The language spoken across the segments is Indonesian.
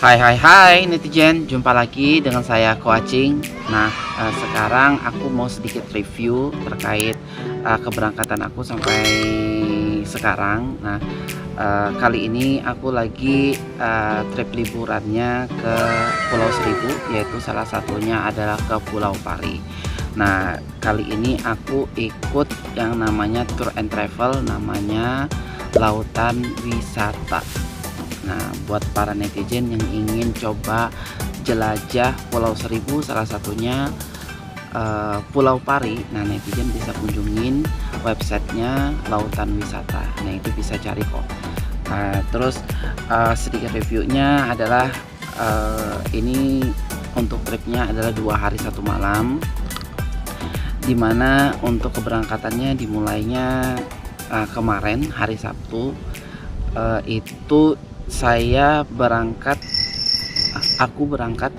Hai netizen, jumpa lagi dengan saya Koacing. Nah, sekarang aku mau sedikit review terkait keberangkatan aku sampai sekarang. Nah, kali ini aku lagi trip liburannya ke Pulau Seribu, yaitu salah satunya adalah ke Pulau Pari. Nah, kali ini aku ikut yang namanya tour and travel, namanya Lautan Wisata. Nah, buat para netizen yang ingin coba jelajah Pulau Seribu, salah satunya Pulau Pari, nah netizen bisa kunjungin websitenya Lautan Wisata. Nah, itu bisa cari kok. Terus sedikit reviewnya adalah ini untuk tripnya adalah 2 hari 1 malam, dimana untuk keberangkatannya dimulainya kemarin hari Sabtu. Itu aku berangkat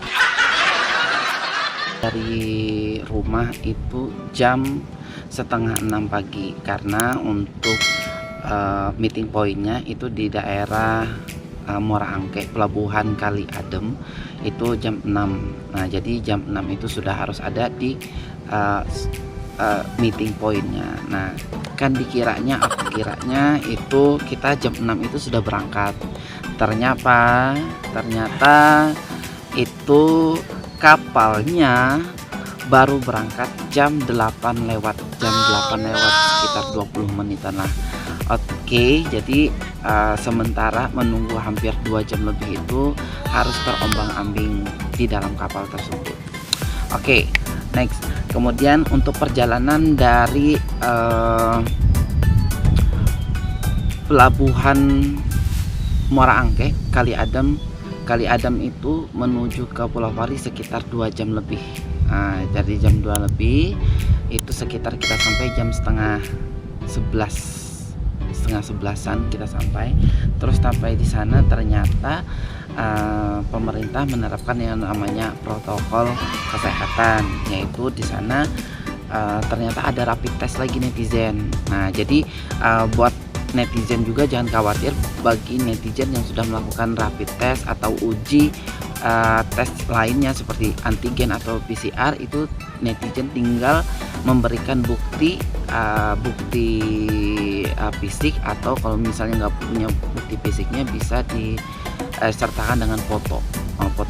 dari rumah itu jam setengah 6 pagi, karena untuk meeting pointnya itu di daerah Muara Angke, Pelabuhan Kali Adem, itu jam 6. Nah, jadi jam 6 itu sudah harus ada di meeting pointnya. Nah, kan aku kiranya itu kita jam 6 itu sudah berangkat. Ternyata itu kapalnya baru berangkat jam 8 lewat sekitar 20 menitan lah. Oke, jadi sementara menunggu hampir 2 jam lebih itu harus terombang-ambing di dalam kapal tersebut. Oke, next. Kemudian untuk perjalanan dari Pelabuhan Muara Angke, Kali Adem itu menuju ke Pulau Pari sekitar 2 jam lebih. Nah, dari jam 2 lebih itu sekitar kita sampai jam setengah 11-an kita sampai. Terus sampai di sana ternyata pemerintah menerapkan yang namanya protokol kesehatan, yaitu di sana ternyata ada rapid test lagi netizen. Nah, jadi buat netizen juga jangan khawatir. Bagi netizen yang sudah melakukan rapid test atau uji tes lainnya seperti antigen atau PCR, itu netizen tinggal memberikan bukti fisik, atau kalau misalnya nggak punya bukti fisiknya bisa disertakan dengan foto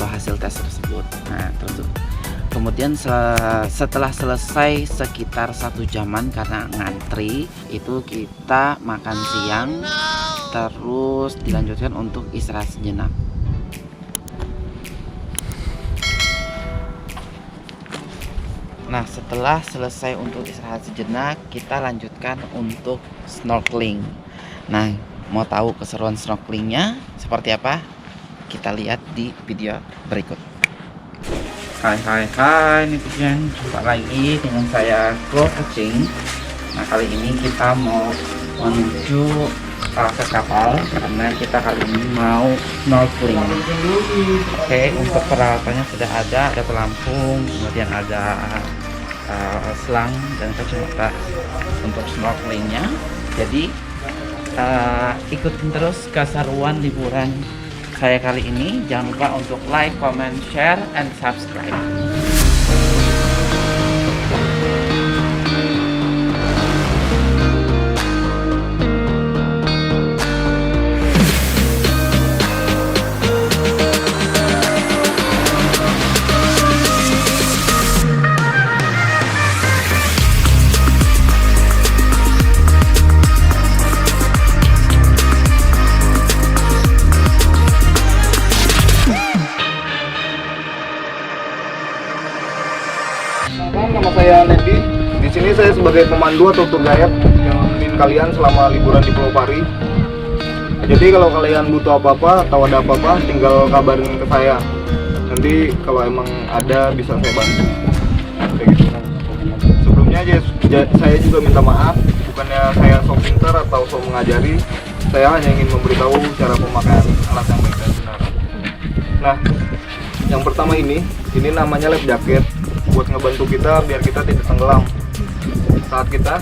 hasil tes tersebut. Nah, terus kemudian setelah selesai sekitar 1 jaman karena ngantri, itu kita makan siang, terus dilanjutkan untuk istirahat sejenak. Nah, setelah selesai untuk istirahat sejenak, kita lanjutkan untuk snorkeling. Nah, mau tahu keseruan snorkelingnya seperti apa? Kita lihat di video berikut. Hai netizen, jumpa lagi dengan saya Koacing. Nah, kali ini kita mau menuju ke kapal karena kita kali ini mau snorkeling. Oke, untuk peralatannya sudah ada pelampung, kemudian ada selang dan kacamata untuk snorkelingnya. Jadi ikutin terus keseruan liburan saya kali ini. Jangan lupa untuk like, comment, share, and subscribe. Nama saya Nedi. Di sini saya sebagai pemandu atau tour guide yang nemenin kalian selama liburan di Pulau Pari. Jadi kalau kalian butuh apa-apa atau ada apa-apa, tinggal kabarin ke saya. Nanti kalau emang ada bisa saya bantu. Kayak gitu. Sebelumnya aja saya juga minta maaf, bukannya saya sok pinter atau sok mengajari. Saya hanya ingin memberitahu cara pemakaian alat yang baik dan benar. Nah, yang pertama ini namanya life jacket, buat ngebantu kita biar kita tidak tenggelam saat kita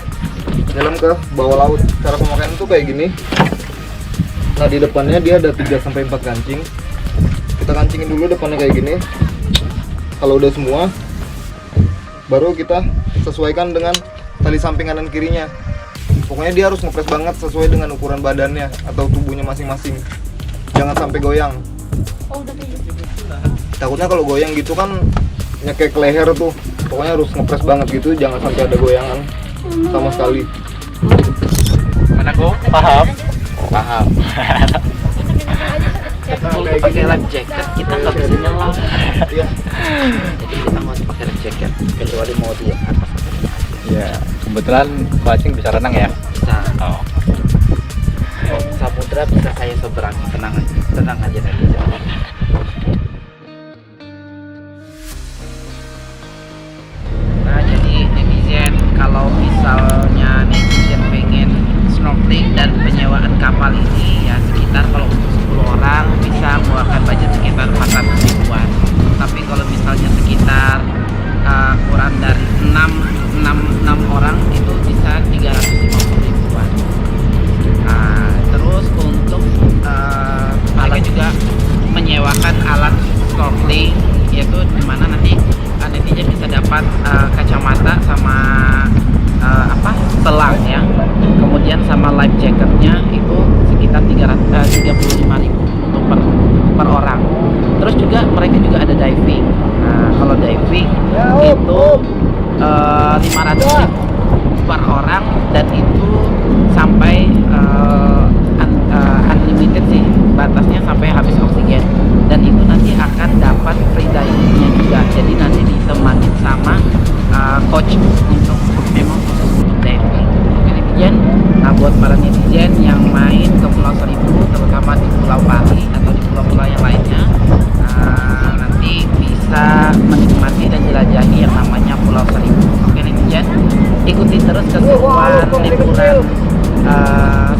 nyelam ke bawah laut. Cara pemakaian itu kayak gini. Nah, di depannya dia ada 3-4 kancing. Kita kancingin dulu depannya kayak gini. Kalau udah semua, baru kita sesuaikan dengan tali samping kanan kirinya. Pokoknya dia harus ngepres banget sesuai dengan ukuran badannya atau tubuhnya masing-masing. Jangan sampai goyang. Takutnya kalau goyang gitu kan nyekek leher tuh. Pokoknya harus ngepres banget gitu, jangan sampai ada goyangan sama sekali. Mana kok? Paham? Paham. Kalau pakai life jacket kita nggak bisa nyelam. Iya. Jadi kita nggak usah pakai life jacket kecuali mau di atas. Ya, kebetulan kucing bisa renang ya. Bisa. Oh. Samudra bisa saya seberangi, tenang aja nanti. Nah, jadi netizen, kalau misalnya netizen pengen snorkeling dan penyewaan kapal ini ya sekitar kalau untuk 10 orang bisa mengeluarkan budget sekitar 400 ribuan. Tapi kalau misalnya sekitar kurang dari 6 orang itu bisa 350 ribuan. Nah, terus untuk mereka juga menyewakan alat snorkeling, yaitu dimana nanti netizen bisa dapat kacamata sama selang ya, kemudian sama life jacketnya itu sekitar 35.000 untuk per orang. Terus juga mereka juga ada diving. Nah, kalau diving itu 500.000 per orang dan itu sampai unlimited sih, batasnya sampai habis oksigen, dan itu nanti akan dapat free divingnya juga. Jadi nanti ditemani sama coach untuk memang khusus untuk diving. Oke netizen, nah buat para netizen yang main ke Pulau Seribu, terutama di Pulau Pari atau di pulau-pulau yang lainnya, nanti bisa menikmati dan jelajahi yang namanya Pulau Seribu. Oke netizen, ikuti terus keseruan liburan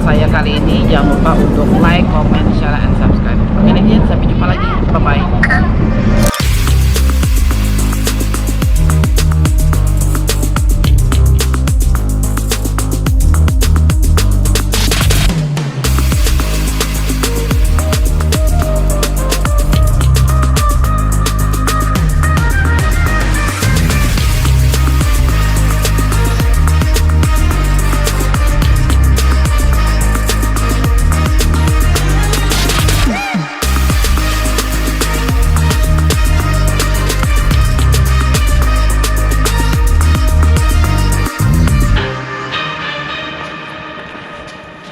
saya kali ini. Jangan lupa untuk like, comment, share, and subscribe. Oke netizen, sampai jumpa lagi. Bye-bye.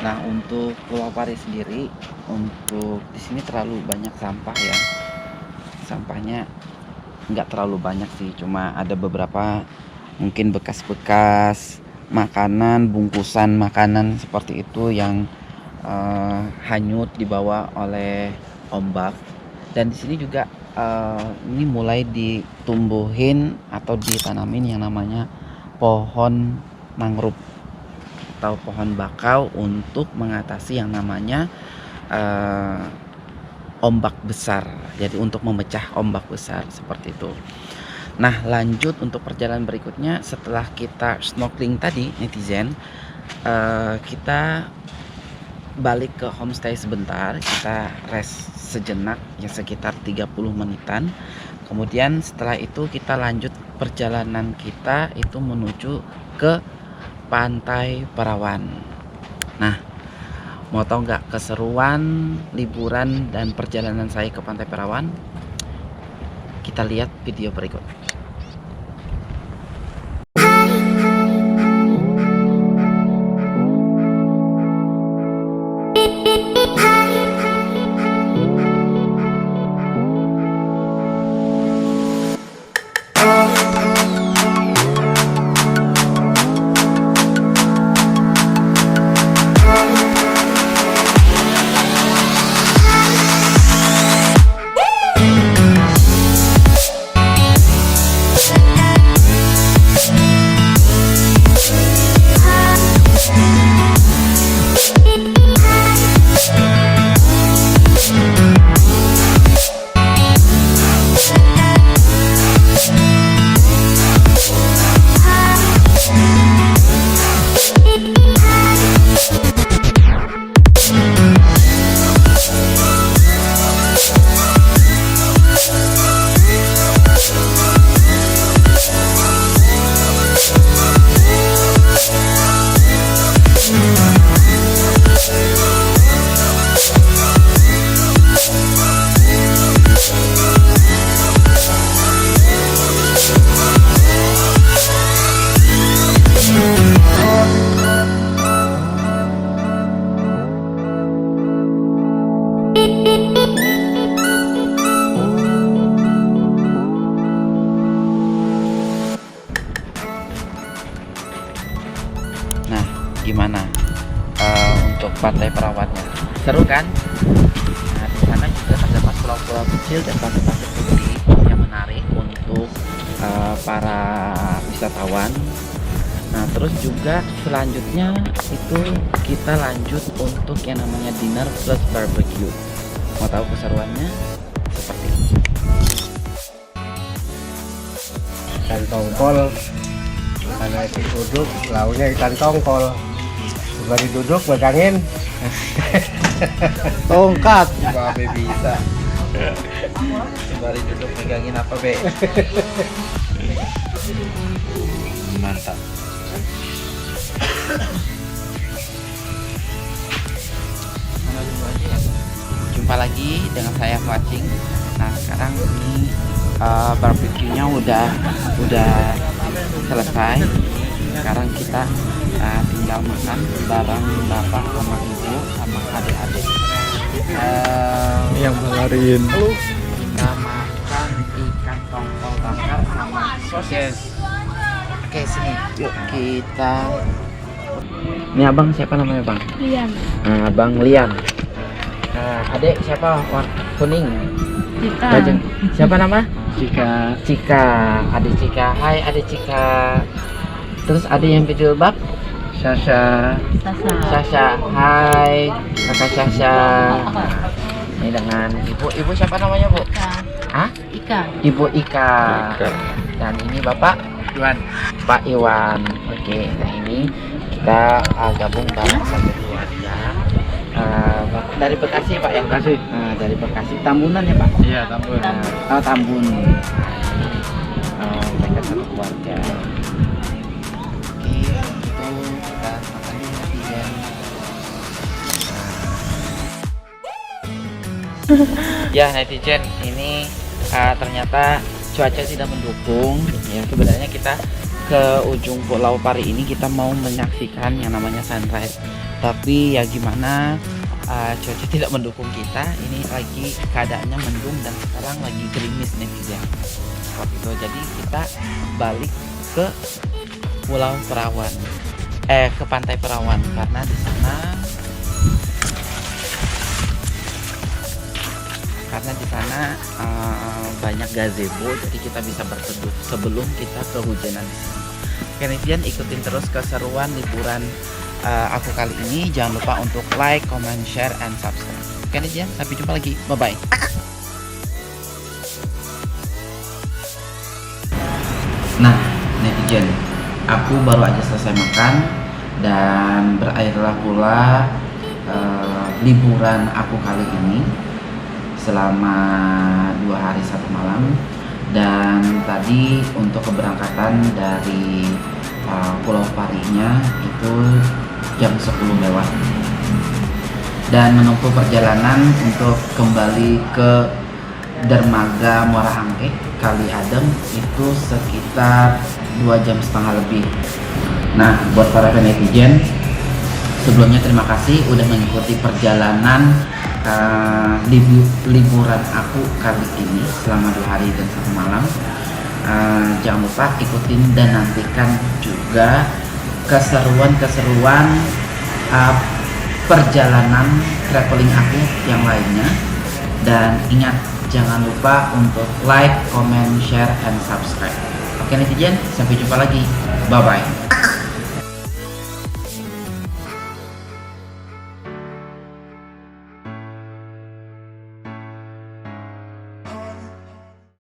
Nah, untuk Pulau Pari sendiri, untuk di sini terlalu banyak sampah ya. Sampahnya nggak terlalu banyak sih, cuma ada beberapa mungkin bekas-bekas makanan, bungkusan makanan seperti itu yang hanyut dibawa oleh ombak. Dan di sini juga ini mulai ditumbuhin atau ditanamin yang namanya pohon mangrove atau pohon bakau untuk mengatasi yang namanya ombak besar. Jadi untuk memecah ombak besar seperti itu. Nah, lanjut untuk perjalanan berikutnya setelah kita snorkeling tadi netizen, kita balik ke homestay sebentar, kita rest sejenak ya sekitar 30 menitan. Kemudian setelah itu kita lanjut perjalanan kita itu menuju ke Pantai Perawan. Nah, mau tahu nggak keseruan liburan dan perjalanan saya ke Pantai Perawan? Kita lihat video berikut. seru kan? Nah, di sana juga terdapat pulau-pulau kecil dan pasir-pasir putih yang menarik untuk para wisatawan. Nah, terus juga selanjutnya itu kita lanjut untuk yang namanya dinner plus barbecue. Mau tahu keseruannya? Seperti ini. Ikan tongkol, karena itu duduk launya ikan tongkol, baru duduk megangin tongkat. Babe bisa. Sembari duduk megangin apa, Be? Mantap. Jumpa lagi dengan saya Kuacing. Nah, sekarang ini barbecue-nya udah selesai. Sekarang kita tinggal makan bareng bapak sama ibu sama adik-adik. Yang melariin. Kita makan ikan tongkol bakar sama sosis. Oke, sini yuk kita. Ini abang siapa namanya, Bang? Lian. Nah, Bang Lian. Nah, adik siapa? Kuning. Kita. Bajeng. Siapa nama? Jika Cika. Adik Cika. Hai adik Cika. Terus adik yang berjilbab? Sasha. Sasa. Sasha. Hai kakak Sasha. Ini dengan ibu siapa namanya, Bu? Ika. Hah? Ika. Ibu Ika. Dan ini Bapak Iwan. Pak Iwan. Oke, nah ini kita gabung bareng satu keluarga. Dari Bekasi, Pak ya? Bekasi. Nah, dari Bekasi. Tambunan ya, Pak? Iya, Tambun. Oh, Tambun. Mereka satu keluarga. Oke, itu kita makan di netizen. Ya, netizen, ini ternyata cuaca tidak mendukung. Ya, sebenarnya kita ke ujung Pulau Pari ini kita mau menyaksikan yang namanya sunrise. Tapi ya gimana, cuaca tidak mendukung kita. Ini lagi keadaannya mendung dan sekarang lagi gerimis netizen. Seperti itu. Jadi kita balik ke Pulau Perawan, ke Pantai Perawan karena di sana banyak gazebo, jadi kita bisa berteduh sebelum kita kehujanan di sini. Oke netizen, ikutin terus keseruan liburan aku kali ini. Jangan lupa untuk like, comment, share, and subscribe. Oke netizen, sampai jumpa lagi. Bye bye. Nah netizen, aku baru aja selesai makan dan berakhirlah pula liburan aku kali ini selama 2 hari 1 malam. Dan tadi untuk keberangkatan dari Pulau Parinya itu jam 10 lewat dan menempuh perjalanan untuk kembali ke dermaga Muara Angke Kali Adem itu sekitar 2,5 jam lebih. Nah, buat para netizen, sebelumnya terima kasih udah mengikuti perjalanan liburan aku kali ini selama 2 hari dan 1 malam. Jangan lupa ikutin dan nantikan juga keseruan perjalanan traveling aku yang lainnya. Dan ingat, jangan lupa untuk like, comment, share, and subscribe. Oke netizen, sampai jumpa lagi. Bye bye.